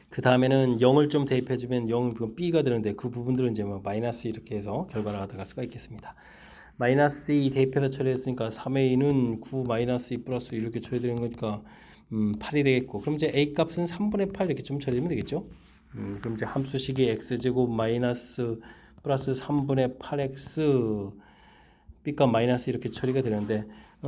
그 다음에는 0을 좀 대입해주면 0 b가 되는데 그 부분들은 이제 뭐 마이너스 이렇게 해서 결과를 가져갈 수가 있겠습니다. 마이너스 2 대입해서 처리했으니까 3a는 9 마이너스 2 플러스 이렇게 처리되는 거니까 8이 되겠고 그럼 이제 a 값은 3분의 8 이렇게 좀 처리되면 되겠죠. 그럼 이제 함수식이 x제곱 마이너스 플러스 3분의 8x b값 마이너스 이렇게 처리가 되는데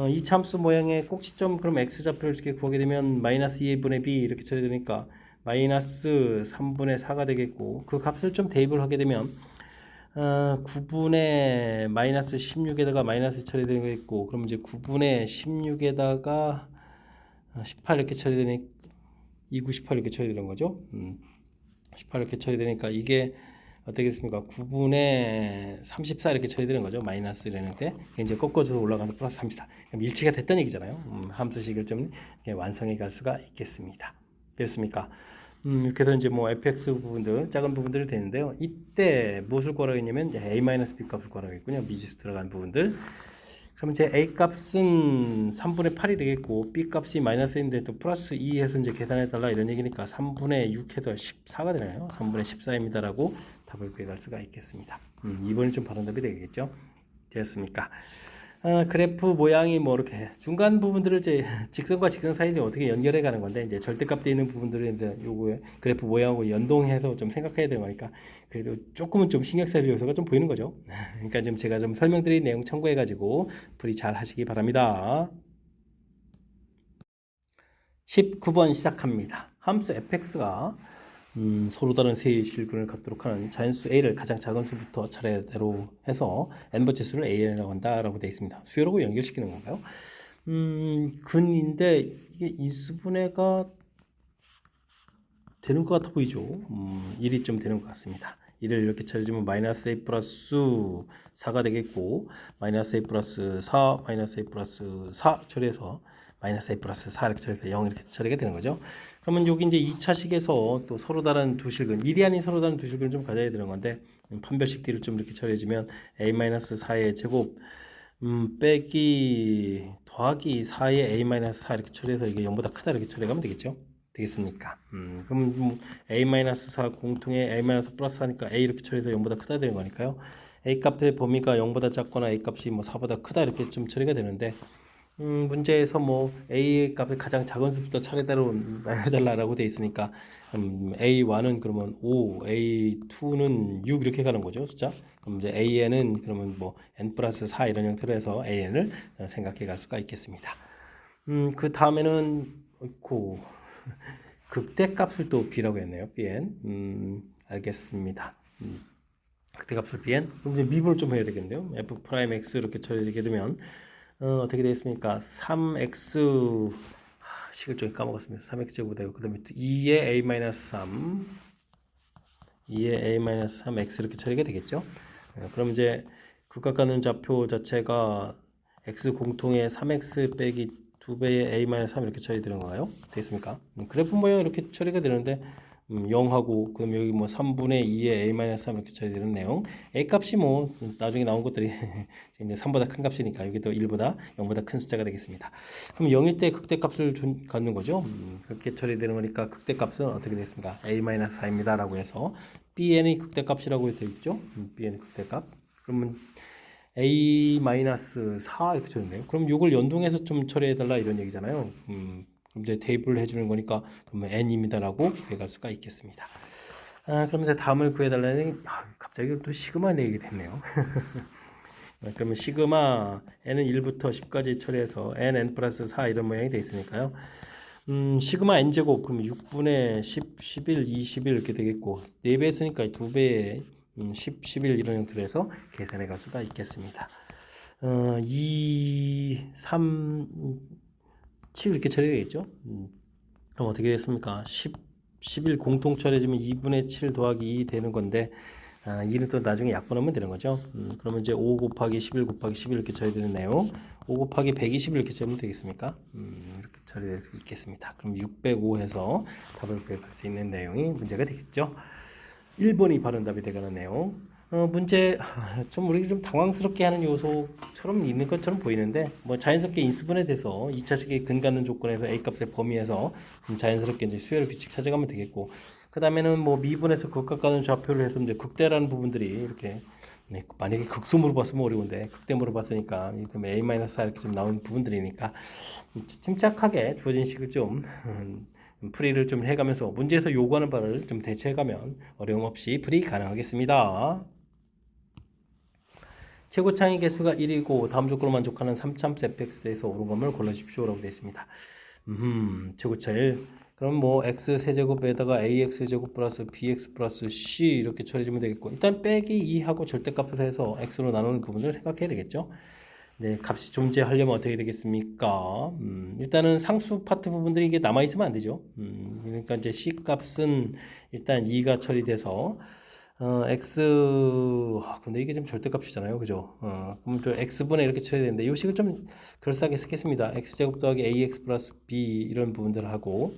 이 참수 모양의 꼭지점 그럼 x좌표를 이렇게 구하게 되면 마이너스 2분의 b 이렇게 처리되니까 마이너스 3분의 4가 되겠고 그 값을 좀 대입을 하게 되면 9분의 마이너스 16에다가 마이너스 처리되는 거 있고 그럼 이제 9분의 16에다가 18 이렇게 처리되니 2, 9, 18 이렇게 처리되는 거죠. 18 이렇게 처리되니까 이게 어떻게 됐습니까? 9분의 34 이렇게 처리되는 거죠. 마이너스라는 때 이제 꺾어져서 올라가서 플러스 34. 그럼 일치가 됐던 얘기잖아요. 함수식을 좀 완성해 갈 수가 있겠습니다. 됐습니까? 이렇게 해서 이제 뭐 fx 부분들 작은 부분들이 되는데요. 이때 무엇을 구하라고 했냐면 a-b 값을 구하라고 했군요. 미지수 들어간 부분들. 그럼 이제 a 값은 3분의 8이 되겠고 b 값이 마이너스인데 또 플러스 2 해서 이제 계산해 달라 이런 얘기니까 3분의 6 해서 14가 되나요? 3분의 14입니다라고 답을 구해갈 수가 있겠습니다. 2번이 좀 바른 답이 되겠죠? 되었습니까? 그래프 모양이 뭐 이렇게 중간 부분들을 이제 직선과 직선 사이를 어떻게 연결해 가는 건데 이제 절대값 돼 있는 부분들을 이제 요거 그래프 모양하고 연동해서 좀 생각해야 되는 거니까 그래도 조금은 좀 신경 쓸 요소가 좀 보이는 거죠. 그러니까 지금 제가 좀 설명드린 내용 참고해 가지고 풀이 잘 하시기 바랍니다. 19번 시작합니다. 함수 fx가 서로 다른 세의 실근을 갖도록 하는 자연수 a를 가장 작은 수부터 차례대로 해서 n번째 수를 an이라고 한다라고 되어 있습니다. 수열하고 연결시키는 건가요? 근인데 이게 인수분해가 되는 것 같아 보이죠. 1이 좀 되는 것 같습니다. 1을 이렇게 처리해주면 마이너스 a 플러스 4가 되겠고 마이너스 a 플러스 4 마이너스 a 플러스 4 처리해서 마이너스 a 플러스 4 이렇게 처리해서 0 이렇게 처리가 되는 거죠. 그러면 여기 이제 2차식에서 또 서로 다른 두 실근 1이 아닌 서로 다른 두 실근을 좀 가져야 되는 건데 판별식 D를 좀 이렇게 처리해주면 a-4의 제곱 빼기 더하기 4의 a-4 이렇게 처리해서 이게 0보다 크다 이렇게 처리하면 되겠죠. 되겠습니까? 그럼 뭐 a-4 공통의 a- 플러스 하니까 a 이렇게 처리해서 0보다 크다 되는 거니까요. a 값의 범위가 0보다 작거나 a 값이 뭐 4보다 크다 이렇게 좀 처리가 되는데 문제에서 뭐 a 값의 가장 작은 수부터 차례대로 해달라고 되어 있으니까 a1은 그러면 5, a2는 6 이렇게 가는 거죠 숫자. 그럼 이제 an은 그러면 뭐 n 플러스 4 이런 형태로 해서 an을 생각해 갈 수가 있겠습니다. 그 다음에는 극대값을 또 b라고 했네요. bn. 알겠습니다. 극대값을 bn. 그럼 이제 미분을 좀 해야 되겠네요. f 프라임 x 이렇게 처리되게 되면 어떻게 되겠습니까? 3x 식을 좀 까먹었습니다. 3x제곱되고 그 다음에 2의 a-3 2의 a-3 x 이렇게 처리가 되겠죠. 그럼 이제 극각가는 좌표 자체가 x 공통의 3x 빼기 2배의 a-3 이렇게 처리되는 건가요? 되겠습니까? 그래프 모양 이렇게 처리가 되는데 0하고 그럼 여기 뭐 3분의 2의 a-3 이렇게 처리되는 내용. a 값이 뭐 나중에 나온 것들이 이제 3보다 큰 값이니까 여기도 1보다 0보다 큰 숫자가 되겠습니다. 그럼 0일 때 극대값을 갖는 거죠. 그렇게 처리되는 거니까 극대값은 어떻게 되겠습니까? a-4입니다 라고 해서 bn이 극대값이라고 되어 있죠. bn이 극대값. 그러면 a-4 이렇게 처리되네요. 그럼 이걸 연동해서 좀 처리해달라 이런 얘기잖아요. 그럼 이제 대입을 해주는 거니까 그러면 n입니다라고 구해갈 수가 있겠습니다. 그럼 이제 다음을 구해달라니 갑자기 또 시그마 내게 됐네요. 그러면 시그마 n은 1부터 10까지 처리해서 n 플러스 4 이런 모양이 되어 있으니까요. 시그마 n제곱 그러면 6분의 10, 11, 21 이렇게 되겠고 4배 했으니까 2배에 10, 11 이런 형태로 해서 계산해 갈 수가 있겠습니다. 2, 3, 7 이렇게 처리되겠죠. 그럼 어떻게 됐습니까? 10, 11 공통 처리해주면 2분의 7 더하기 2 되는 건데 2는 또 나중에 약분하면 되는 거죠. 그러면 이제 5 곱하기 11 곱하기 11 이렇게 처리되는 내용 5 곱하기 120 이렇게 처리하면 되겠습니까? 이렇게 처리될 수 있겠습니다. 그럼 605 해서 답을 구할 수 있는 내용이 문제가 되겠죠. 1번이 바른 답이 되가는 내용. 문제 좀 우리 좀 당황스럽게 하는 요소처럼 있는 것처럼 보이는데 뭐 자연스럽게 인수분해 돼서 2차식의 근갖는 조건에서 a 값의 범위에서 자연스럽게 이제 수열의 규칙 찾아가면 되겠고 그 다음에는 뭐 미분에서 극각가는 좌표를 해서 이제 극대라는 부분들이 이렇게 만약에 극소 물어봤으면 어려운데 극대 물어봤으니까 a-4 이렇게 좀 나온 부분들이니까 침착하게 주어진 식을 좀 풀이를 좀 해가면서 문제에서 요구하는 바를 좀 대체해가면 어려움 없이 풀이 가능하겠습니다. 최고차이 개수가 1이고 다음 조건으로 만족하는 3참수 fx에서 옳은 것을 골라주십시오 라고 되어 있습니다. 최고차이 그럼 뭐 x 세제곱에다가 ax 제곱 플러스 bx 플러스 c 이렇게 처리해주면 되겠고 일단 빼기 2하고 절대값을 해서 x로 나누는 부분을 생각해야 되겠죠. 네, 값이 존재하려면 어떻게 되겠습니까? 일단은 상수 파트 부분들이 이게 남아있으면 안 되죠. 그러니까 이제 c 값은 일단 2가 처리돼서 x 근데 이게 좀 절대값이잖아요, 그죠? 그럼 또 x분의 이렇게 처리되는데 이 식을 좀 그럴싸하게 쓰겠습니다. x제곱 더하기 ax 플러스 b 이런 부분들을 하고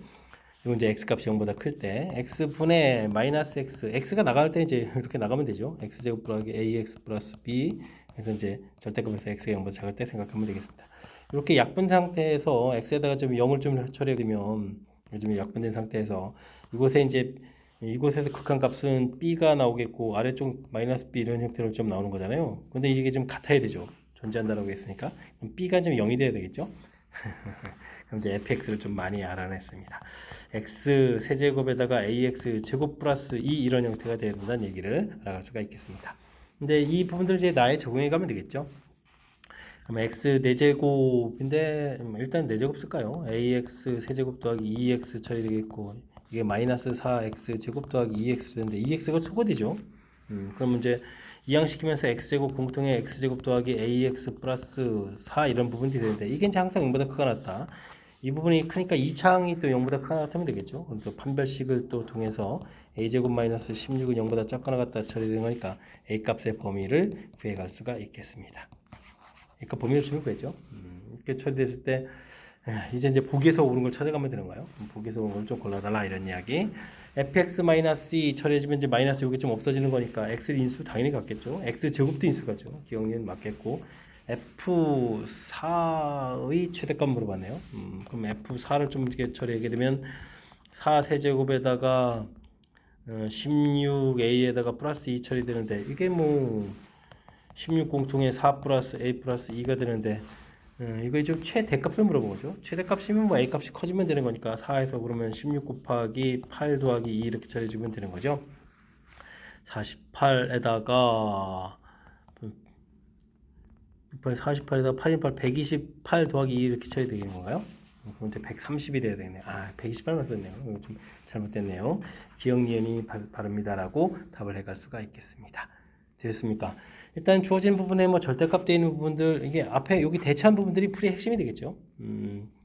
이건 이제 x 값이 0보다 클 때 x분의 마이너스 x가 나갈 때 이제 이렇게 나가면 되죠. x제곱 더하기 ax 플러스 b 그래서 이제 절대값에서 x가 0보다 작을 때 생각하면 되겠습니다. 이렇게 약분 상태에서 x에다가 좀 0을 좀 처리되면 요즘 약분된 상태에서 이곳에서 극한값은 b가 나오겠고 아래쪽 마이너스 b 이런 형태로 좀 나오는 거잖아요. 근데 이게 좀 같아야 되죠. 존재한다라고 했으니까 그럼 b가 좀 0이 돼야 되겠죠. 그럼 이제 fx를 좀 많이 알아냈습니다. x 세제곱에다가 ax 제곱 플러스 2 이런 형태가 되어야 된다는 얘기를 알아갈 수가 있겠습니다. 근데 이 부분들 이제 나에 적용해 가면 되겠죠. 그럼 x 4제곱인데 일단 4제곱 쓸까요? ax 세제곱 더하기 2x 처리되겠고 이게 마이너스 4x 제곱 더하기 2x 되는데 2x가 초과되죠. 그러면 이제 이항시키면서 x제곱 공통의 x제곱 더하기 ax 플러스 4 이런 부분이 되는데 이게 이제 항상 0보다 크거나 같다. 이 부분이 크니까 2차항이 또 0보다 크거나 같으면 되겠죠. 그럼 또 판별식을 또 통해서 a제곱 마이너스 16은 0보다 작거나 같다 처리되는 거니까 a 값의 범위를 구해갈 수가 있겠습니다. 그러니까 범위를 주면 구했죠. 이렇게 처리됐을 때 이제 보기에서 옳은 걸 찾아가면 되는 거예요. 보기에서 옳은 걸 좀 골라달라 이런 이야기. fx-c 처리해주면 이제 마이너스 여기 좀 없어지는 거니까 x 인수 당연히 같겠죠. x 제곱도 인수가죠. 기억니은 맞겠고 f4의 최대값 물어봤네요. 그럼 f4를 좀 이렇게 처리하게 되면 4 세제곱에다가 16a에다가 플러스 2 처리되는데 이게 뭐 16 공통의 4 플러스 a 플러스 2가 되는데 이거 좀 최대값을 물어본 거죠. 최대값이면 뭐 a 값이 커지면 되는 거니까 4에서 그러면 16 곱하기 8 더하기 2 이렇게 처리해주면 되는 거죠. 48에다가 48에다가 8인 8 128 더하기 2 이렇게 처리되는 건가요? 그럼 이제 130이 돼야 되겠네요. 128만 썼네요. 이거 좀 잘못됐네요. 기억 니은이 바릅니다라고 답을 해갈 수가 있겠습니다. 되셨습니까? 일단 주어진 부분에 뭐 절대값 되어 있는 부분들 이게 앞에 여기 대체한 부분들이 풀이의 핵심이 되겠죠.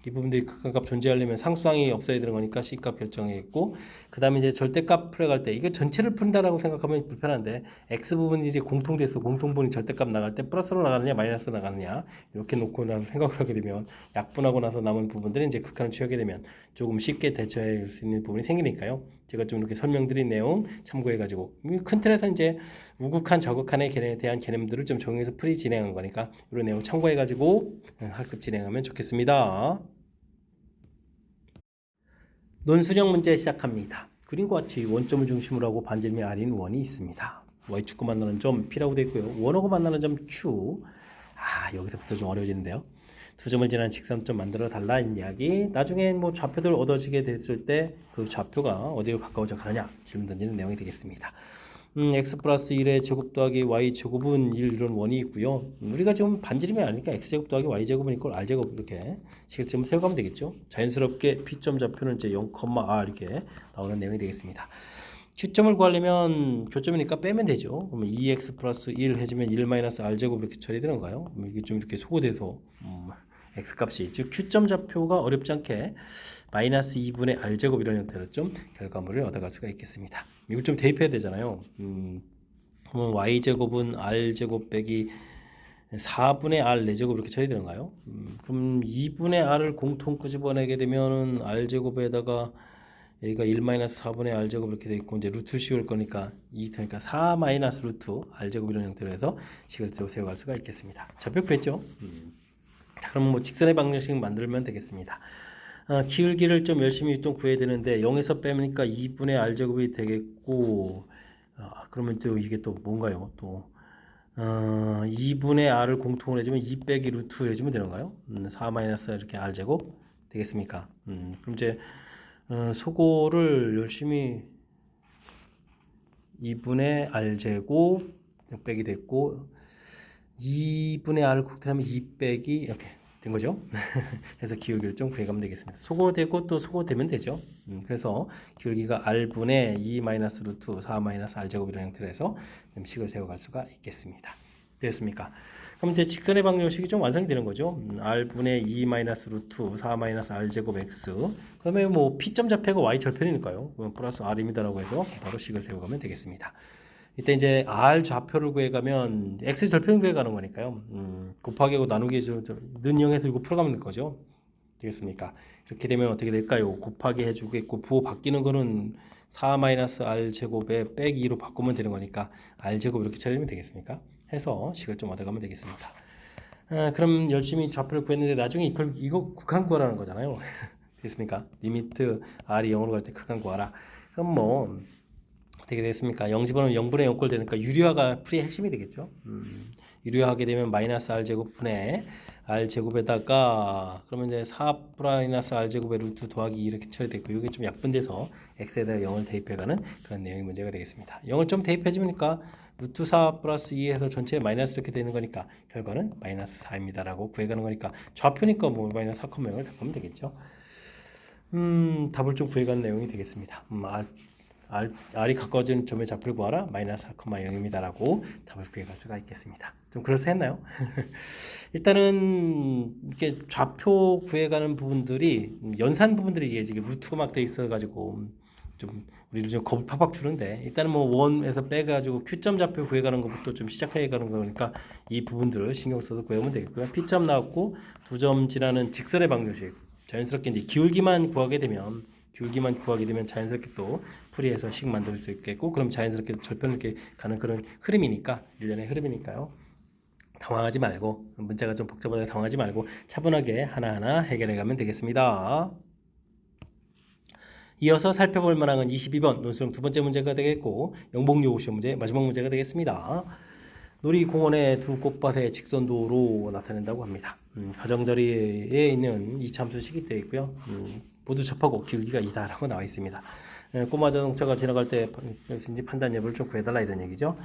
이 부분들이 극한값 존재하려면 상수항이 없어야 되는 거니까 C값 결정했고, 그 다음에 이제 절대값 풀어갈 때 이게 전체를 푼다라고 생각하면 불편한데 X 부분이 이제 공통돼서 공통분이 절대값 나갈 때 플러스로 나가느냐 마이너스로 나가느냐 이렇게 놓고 생각을 하게 되면 약분하고 나서 남은 부분들은 이제 극한을 취하게 되면 조금 쉽게 대처할 수 있는 부분이 생기니까요. 제가 좀 이렇게 설명드린 내용 참고해가지고 큰 틀에서 이제 우극한 저극한에 대한 개념들을 좀 적용해서 풀이 진행한 거니까 이런 내용 참고해가지고 학습 진행하면 좋겠습니다. 논술형 문제 시작합니다. 그림과 같이 원점을 중심으로 하고 반지름이 R인 원이 있습니다. Y축과 만나는 점 P라고 되어 있고요. 원하고 만나는 점 Q. 여기서부터 좀 어려워지는데요. 두 점을 지나는 직선점 만들어 달라는 이야기. 나중에 뭐 좌표들 얻어지게 됐을 때 그 좌표가 어디로 가까워져 가느냐 질문 던지는 내용이 되겠습니다. x 플러스 1의 제곱 더하기 y 제곱은 1 이런 원이 있고요. 우리가 지금 반지름이 아니니까 x 제곱 더하기 y 제곱은 이걸 r 제곱 이렇게 식을 세워가면 되겠죠. 자연스럽게 P점 좌표는 이제 0,r 이렇게 나오는 내용이 되겠습니다. Q점을 구하려면 교점이니까 빼면 되죠. 그러면 2x 플러스 1 해주면 1 마이너스 r 제곱 이렇게 처리되는가요? 이게 좀 이렇게 소거돼서 x 값이 즉 Q점 좌표가 어렵지 않게 마이너스 2분의 r 제곱 이런 형태로 좀 결과물을 얻어갈 수가 있겠습니다. 이걸 좀 대입해야 되잖아요. 그러면 y 제곱은 r 제곱 빼기 4분의 r 4제곱 이렇게 처리되는가요? 그럼 2분의 r을 공통 끄집어내게 되면은 r 제곱에다가 여기가 1-4분의 r제곱 이렇게 돼 있고 이제 루트 씌울 거니까 그러니까 4 마이너스 루트 r제곱 이런 형태로 해서 식을 세워갈 수가 있겠습니다. 좌표 구했죠? 자, 그럼 뭐 직선의 방정식 만들면 되겠습니다. 기울기를 좀 열심히 좀 구해야 되는데 0에서 빼니까 2분의 r제곱이 되겠고 그러면 또 이게 또 뭔가요? 또 2분의 r을 공통으로 해주면 2 빼기 루트 해주면 되는가요? 4 마이너스 이렇게 r제곱 되겠습니까? 그럼 이제 소거를 열심히 2분의 r제곱 빼기 됐고 2분의 r을 곱하면 2 빼기 이렇게 된 거죠. 그래서 기울기를 좀 구해가면 되겠습니다. 소거되고 또 소거되면 되죠. 그래서 기울기가 r분의 2 마이너스 루트 4 마이너스 r제곱 이런 형태로 해서 좀 식을 세워갈 수가 있겠습니다. 됐습니까? 그럼 이제 직선의 방정식이 좀 완성이 되는 거죠. r분의 2 마이너스 루트 4 마이너스 r제곱 x. 그다음에 뭐 p점 좌표가 y 절편이니까요. 플러스 r입니다라고 해서 바로 식을 세워가면 되겠습니다. 이때 이제 r 좌표를 구해가면 x 절편을 구해가는 거니까요. 곱하기하고 나누기 는 0에서 이거 풀어가면 될 거죠. 되겠습니까? 이렇게 되면 어떻게 될까요? 곱하기 해주겠고 부호 바뀌는 거는 4 마이너스 r 제곱에 빼기 2로 바꾸면 되는 거니까 r 제곱 이렇게 처리하면 되겠습니까? 해서 식을 좀 얻어가면 되겠습니다. 그럼 열심히 좌표를 구했는데 나중에 이거 극한 구하라는 거잖아요. 됐습니까? 리미트 r이 0으로 갈 때 극한 구하라. 그럼 뭐 어떻게 되겠습니까? 0 집어넣으면 0분의 0꼴 되니까 유리화가 풀이의 핵심이 되겠죠. 유리화하게 되면 마이너스 r제곱 분의 r제곱에다가 그러면 이제 4 마이너스 r제곱의 루트 더하기 2 이렇게 처리됐고 이게 좀 약분돼서 x에다가 0을 대입해가는 그런 내용의 문제가 되겠습니다. 0을 좀 대입해주니까 루트 4 플러스 2 해서 전체에 마이너스 이렇게 되는 거니까 결과는 마이너스 4입니다 라고 구해가는 거니까 좌표니까 뭐 마이너스 4,0을 답하면 되겠죠. 답을 좀 구해가는 내용이 되겠습니다. r이 가까워지는 점의 좌표를 구하라 마이너스 4,0입니다 라고 답을 구해갈 수가 있겠습니다. 좀 그럴싸했나요? 일단은 이렇게 좌표 구해가는 부분들이 연산 부분들이 이게 루트가 막 돼 있어 가지고 좀 우리를 좀 겁을 팍팍 주는데 일단은 뭐 원에서 빼가지고 Q점 좌표 구해가는 것부터 좀 시작해가는 거니까 이 부분들을 신경 써서 구해보면 되겠고요. P점 나왔고 두 점 지나는 직선의 방정식 자연스럽게 이제 기울기만 구하게 되면 자연스럽게 또 풀이해서 식 만들 수 있겠고 그럼 자연스럽게 절편을 이렇게 가는 그런 흐름이니까 일련의 흐름이니까요. 당황하지 말고 문제가 좀 복잡하다 당황하지 말고 차분하게 하나하나 해결해 가면 되겠습니다. 이어서 살펴볼 만한 건 22번 논술형 두 번째 문제가 되겠고 영복요구 시험 문제 마지막 문제가 되겠습니다. 놀이공원의 두 꽃밭의 직선도로 나타낸다고 합니다. 가정자리에 있는 이 참수식이 되어 있고요. 모두 접하고 기울기가 2다라고 나와 있습니다. 꼬마 자동차가 지나갈 때 판단 여부를 좀 구해달라 이런 얘기죠.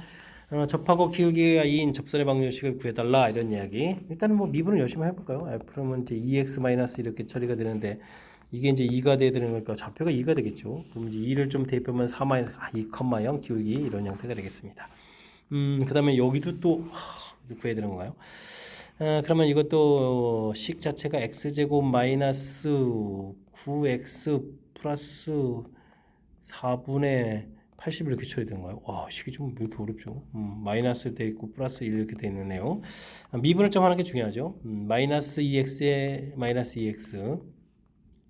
접하고 기울기가 2인 접선의 방정식을 구해달라 이런 이야기. 일단은 뭐 미분을 열심히 해볼까요? 그러면 이제 2x 마이너스 이렇게 처리가 되는데 이게 이제 2가 돼야 되는 거니까 좌표가 2가 되겠죠. 그럼 이제 2를 좀 대입하면 4 마이너스 2,0 기울기 이런 형태가 되겠습니다. 그 다음에 여기도 또 구해야 되는 건가요? 그러면 이것도 식 자체가 x제곱 마이너스 9x 플러스 4분의 80 이렇게 처리되는 거예요. 와, 식이 좀 왜 이렇게 어렵죠? 마이너스 돼 있고 플러스 1 이렇게 돼 있네요. 미분을 하는 게 중요하죠. 마이너스 2x에 마이너스 2x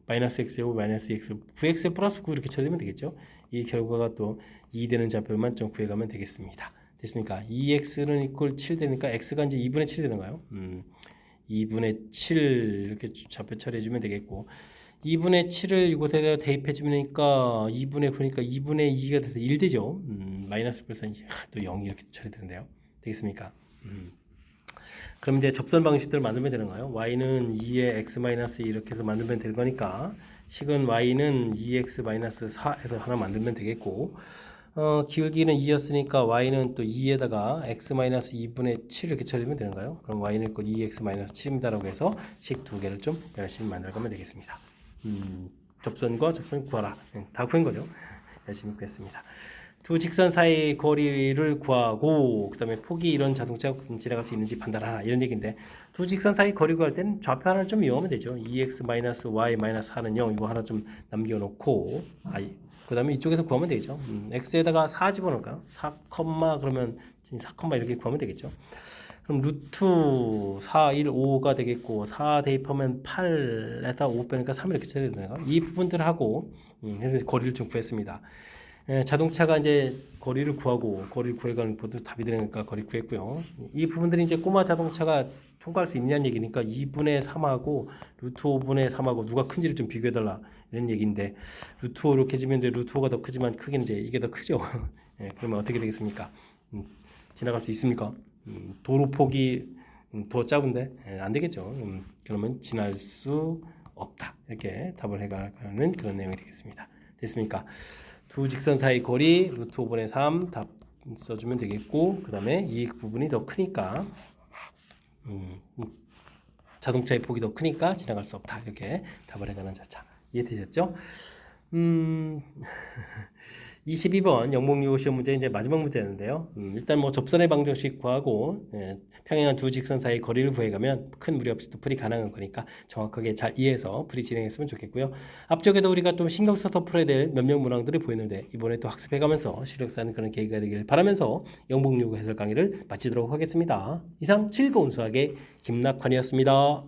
마이너스 x제곱 마이너스 x 9x에 플러스 9 이렇게 처리되면 되겠죠. 이 결과가 또 2 되는 좌표만 좀 구해가면 되겠습니다. 됐습니까? 2x는 이퀄 7 되니까 x가 이제 2분의 7이 되는가요? 2분의 7 이렇게 좌표 처리해주면 되겠고 2분의 7을 이곳에다 대입해주니까 2분의 그러니까 2분의 2가 돼서 1 되죠. 마이너스 플러스 또 0 이렇게 처리되는데요. 되겠습니까? 그럼 이제 접선 방식들을 만들면 되는 거예요. y는 2의 x-2 이렇게 해서 만들면 될 거니까 식은 y는 2x-4에서 하나 만들면 되겠고 기울기는 2였으니까 y는 또 2에다가 x-2분의 7 이렇게 처리하면 되는 거예요. 그럼 y는 2x-7입니다라고 해서 식 두 개를 좀 열심히 만들어가면 되겠습니다. 접선과 접선 구하라. 다 구한 거죠. 열심히 구했습니다. 두 직선 사이 거리를 구하고 그 다음에 폭이 이런 자동차가 지나갈 수 있는지 판단하라 이런 얘기인데 두 직선 사이 거리 구할 때는 좌표 하나를 좀 이용하면 되죠. 2x-y-4는 0 이거 하나 좀 남겨놓고 그 다음에 이쪽에서 구하면 되죠. x에다가 4 집어넣을까요? 4, 그러면 4, 이렇게 구하면 되겠죠. 그럼 루트 4, 1, 5가 되겠고 4 대입하면 8에다 5 빼니까 3 이렇게 처리되는 거. 이 부분들하고 그래서 거리를 좀 구했습니다. 자동차가 이제 거리를 구해가는 것도 답이 되니까 거리 구했고요. 이 부분들이 이제 꼬마 자동차가 통과할 수 있냐는 얘기니까 2분의 3하고 루트 5분의 3하고 누가 큰지를 좀 비교해달라 이런 얘기인데 루트 5 이렇게 지면 이제 루트 5가 더 크지만 크긴 이제 이게 더 크죠. 그러면 어떻게 되겠습니까? 지나갈 수 있습니까? 도로 폭이 더 작은데 안 되겠죠. 그러면 지날 수 없다 이렇게 답을 해가는 그런 내용이 되겠습니다. 됐습니까? 두 직선 사이 거리 루트 5분의 3 답 써주면 되겠고 그 다음에 이 부분이 더 크니까 자동차의 폭이 더 크니까 지나갈 수 없다 이렇게 답을 해가는 절차 이해되셨죠? 22번 영목유호 시험 문제 이제 마지막 문제였는데요. 일단 뭐 접선의 방정식 구하고 평행한 두 직선 사이 거리를 구해가면 큰 무리 없이 또 풀이 가능한 거니까 정확하게 잘 이해해서 풀이 진행했으면 좋겠고요. 앞쪽에도 우리가 좀 신경 써서 풀어야 될 몇몇 문항들이 보였는데 이번에 또 학습해가면서 시력 쌓는 그런 계기가 되길 바라면서 영목유호 해설 강의를 마치도록 하겠습니다. 이상 즐거운 수학의 김낙환이었습니다.